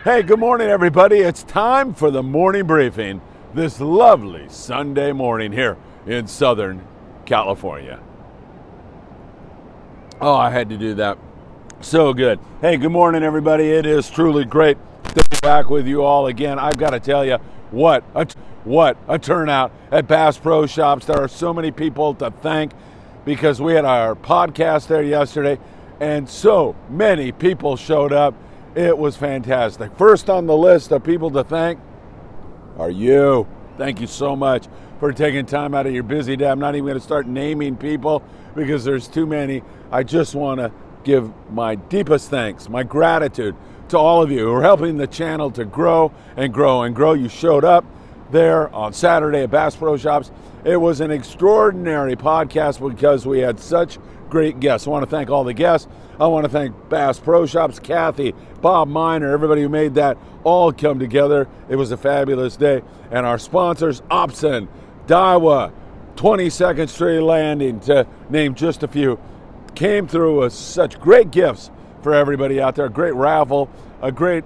Hey, good morning, everybody. It's time for the morning briefing this lovely Sunday morning here in Southern California. Oh, I had to do that. So good. Hey, good morning, everybody. It is truly great to be back with you all again. I've got to tell you, what a turnout at Bass Pro Shops. There are so many people to thank because we had our podcast there yesterday, and so many people showed up. It was fantastic. First on the list of people to thank are you. Thank you so much for taking time out of your busy day. I'm not even going to start naming people because there's too many. I just want to give my deepest thanks, my gratitude to all of you who are helping the channel to grow and grow and grow. You showed up there on Saturday at Bass Pro Shops. It was an extraordinary podcast because we had such great guests. I want to thank all the guests. I want to thank Bass Pro Shops, Kathy, Bob Miner, everybody who made that all come together. It was a fabulous day. And our sponsors, Opson, Daiwa, 22nd Street Landing, to name just a few, came through with such great gifts for everybody out there. Great raffle, a great,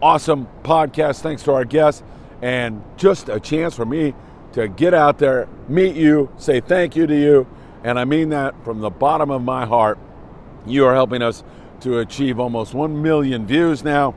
awesome podcast thanks to our guests, and just a chance for me to get out there, meet you, say thank you to you, and I mean that from the bottom of my heart. You are helping us to achieve almost 1 million views now,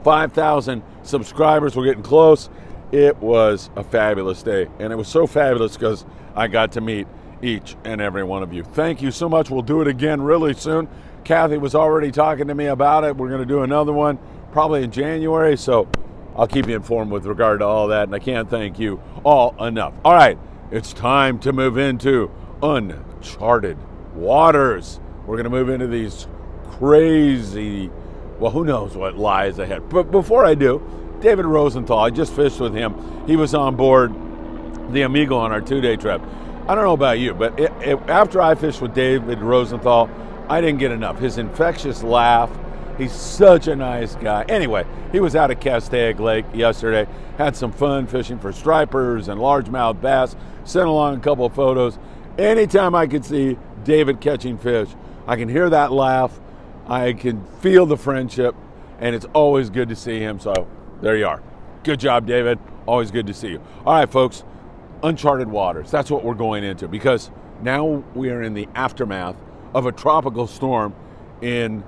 5,000 subscribers. We're getting close. It was a fabulous day, and it was so fabulous because I got to meet each and every one of you. Thank you so much. We'll do it again really soon. Kathy was already talking to me about it. We're going to do another one probably in January, so I'll keep you informed with regard to all that, and I can't thank you all enough. All right, it's time to move into uncharted waters. We're going to move into these crazy, well, who knows what lies ahead. But before I do, David Rosenthal, I just fished with him. He was on board the Amigo on our 2-day trip. I don't know about you, but after I fished with David Rosenthal, I didn't get enough. His infectious laugh, he's such a nice guy. Anyway, he was out at Castaic Lake yesterday, had some fun fishing for stripers and largemouth bass, sent along a couple of photos. Anytime I could see David catching fish, I can hear that laugh, I can feel the friendship, and it's always good to see him. So there you are. Good job, David. Always good to see you. All right, folks, uncharted waters. That's what we're going into, because now we are in the aftermath of a tropical storm in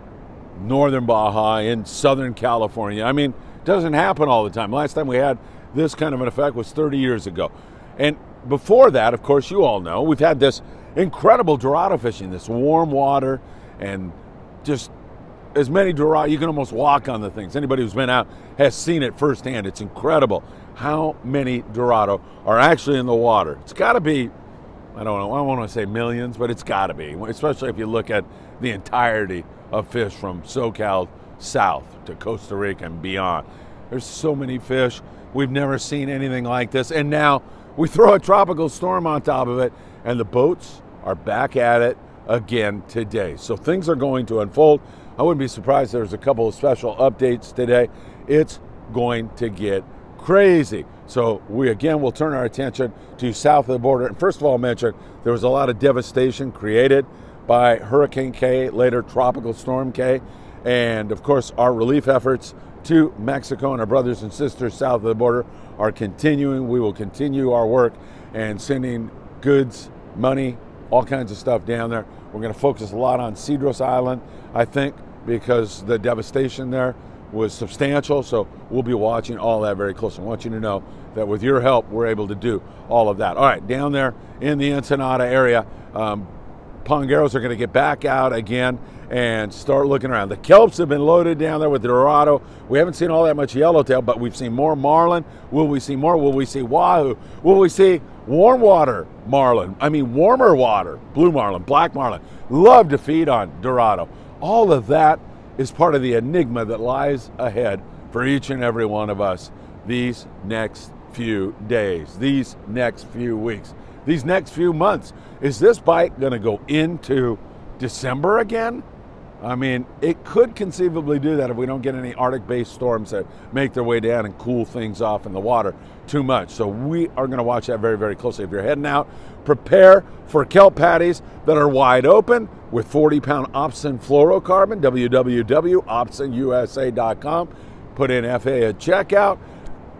northern Baja, in Southern California. I mean, it doesn't happen all the time. Last time we had this kind of an effect was 30 years ago. And before that, of course, you all know, we've had this incredible Dorado fishing, this warm water, and just as many Dorado, you can almost walk on the things. Anybody who's been out has seen it firsthand. It's incredible how many Dorado are actually in the water. It's got to be, I don't know, I don't want to say millions, but it's got to be, especially if you look at the entirety of fish from SoCal south to Costa Rica and beyond. There's so many fish. We've never seen anything like this. And now we throw a tropical storm on top of it, and the boats are back at it again today. So things are going to unfold. I wouldn't be surprised if there's a couple of special updates today. It's going to get crazy. So we again will turn our attention to south of the border. And first of all, mention there was a lot of devastation created by Hurricane K, later Tropical Storm K, and of course our relief efforts to Mexico and our brothers and sisters south of the border are continuing. We will continue our work and sending goods, money, all kinds of stuff down there. We're going to focus a lot on Cedros Island, I think, because the devastation there was substantial. So we'll be watching all that very closely. I want you to know that with your help, we're able to do all of that. All right, down there in the Ensenada area, Pongeros are going to get back out again and start looking around. The kelps have been loaded down there with Dorado. We haven't seen all that much yellowtail, but we've seen more marlin. Will we see more? Will we see wahoo? Will we see warm water marlin? I mean, warmer water, blue marlin, black marlin. Love to feed on Dorado. All of that is part of the enigma that lies ahead for each and every one of us these next few days, these next few weeks, these next few months. Is this bite going to go into December again? I mean, it could conceivably do that if we don't get any Arctic-based storms that make their way down and cool things off in the water too much. So we are going to watch that very, very closely. If you're heading out, prepare for kelp patties that are wide open with 40-pound Opson fluorocarbon, www.opsonusa.com. put in FA at checkout.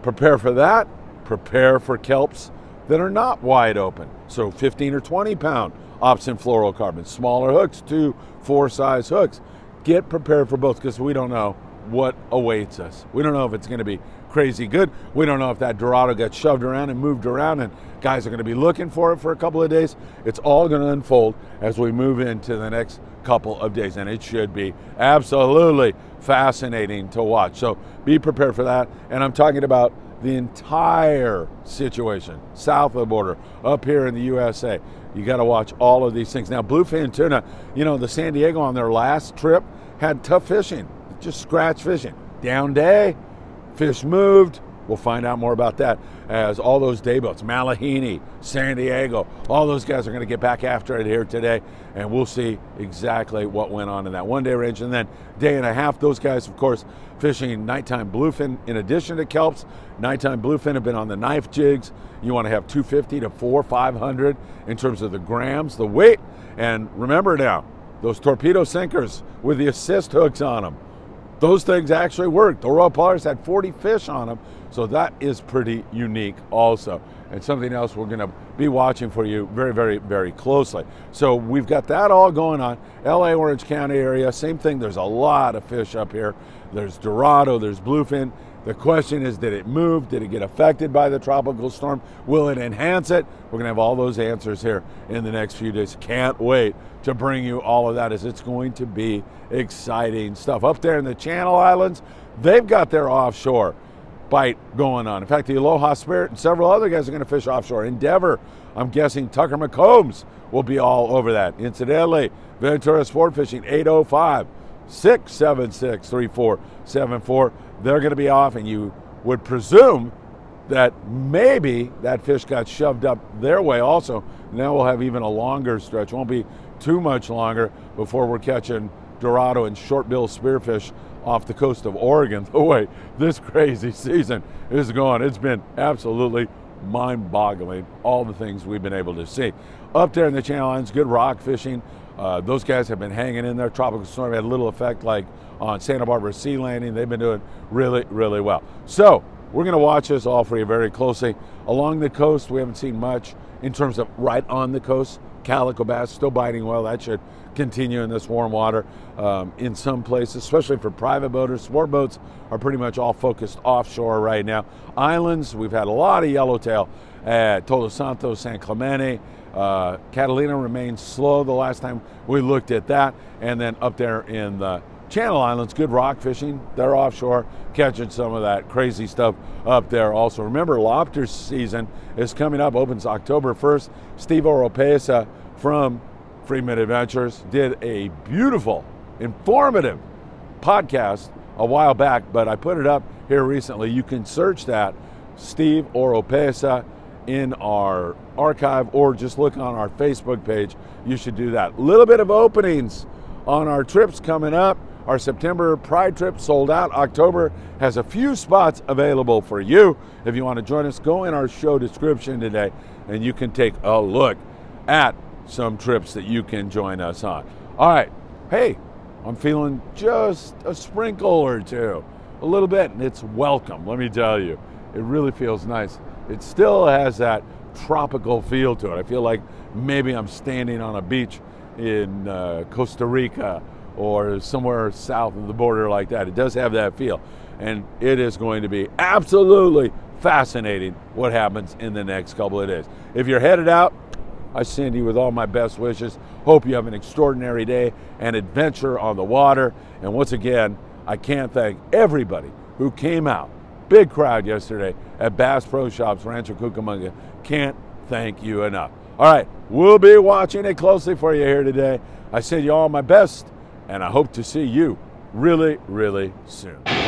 Prepare for that. Prepare for kelps that are not wide open. So 15 or 20 pound opsin fluorocarbon, smaller hooks, 2-4 size hooks. Get prepared for both, because we don't know what awaits us. We don't know if it's going to be crazy good. We don't know if that Dorado got shoved around and moved around and guys are going to be looking for it for a couple of days. It's all going to unfold as we move into the next couple of days, and it should be absolutely fascinating to watch. So be prepared for that. And I'm talking about the entire situation south of the border, up here in the USA. You got to watch all of these things. Now, bluefin tuna, you know, the San Diego on their last trip had tough fishing, just scratch fishing. Down day, fish moved. We'll find out more about that as all those day boats, Mahi-mahi, San Diego, all those guys are going to get back after it here today, and we'll see exactly what went on in that one-day range. And then day and a half, those guys, of course, fishing nighttime bluefin in addition to kelps. Nighttime bluefin have been on the knife jigs. You want to have 250 to 500 in terms of the grams, the weight. And remember now, those torpedo sinkers with the assist hooks on them, those things actually work. The Royal Polaris had 40 fish on them, so that is pretty unique also. And something else we're gonna be watching for you very, very, very closely. So we've got that all going on. LA, Orange County area, same thing. There's a lot of fish up here. There's Dorado, there's bluefin. The question is, did it move? Did it get affected by the tropical storm? Will it enhance it? We're gonna have all those answers here in the next few days. Can't wait to bring you all of that, as it's going to be exciting stuff. Up there in the Channel Islands, they've got their offshore bite going on. In fact, the Aloha Spirit and several other guys are going to fish offshore. Endeavor, I'm guessing Tucker McCombs will be all over that. Incidentally, Ventura Sport Fishing, 805-676-3474. They're going to be off, and you would presume that maybe that fish got shoved up their way also. Now we'll have even a longer stretch. Won't be too much longer before we're catching Dorado and short-bill spearfish off the coast of Oregon. The way this crazy season is going, it's been absolutely mind-boggling, all the things we've been able to see. Up there in the Channel Islands, good rock fishing. Those guys have been hanging in there. Tropical storm had a little effect like on Santa Barbara Sea Landing. They've been doing really, really well. So we're going to watch this all for you very closely. Along the coast, we haven't seen much in terms of right on the coast. Calico bass still biting well. That should continue in this warm water. In some places, especially for private boaters, sport boats are pretty much all focused offshore right now. Islands, we've had a lot of yellowtail at Todos Santos, San Clemente. Catalina remains slow the last time we looked at that. And then up there in the Channel Islands, good rock fishing. They're offshore, catching some of that crazy stuff up there also. Remember, lobster season is coming up, opens October 1st. Steve Oropesa from Friedman Adventures did a beautiful, informative podcast a while back, but I put it up here recently. You can search that, Steve Oropesa, in our archive, or just look on our Facebook page. You should do that. A little bit of openings on our trips coming up. Our September Pride trip sold out. October has a few spots available for you. If you want to join us, go in our show description today and you can take a look at some trips that you can join us on. All right, hey, I'm feeling just a sprinkle or two, a little bit, and it's welcome, let me tell you. It really feels nice. It still has that tropical feel to it. I feel like maybe I'm standing on a beach in Costa Rica or somewhere south of the border like that. It does have that feel, and it is going to be absolutely fascinating what happens in the next couple of days. If you're headed out, I send you with all my best wishes. Hope you have an extraordinary day and adventure on the water. And once again, I can't thank everybody who came out. Big crowd yesterday at Bass Pro Shops, Rancho Cucamonga. Can't thank you enough. All right, we'll be watching it closely for you here today. I send you all my best, and I hope to see you really, really soon.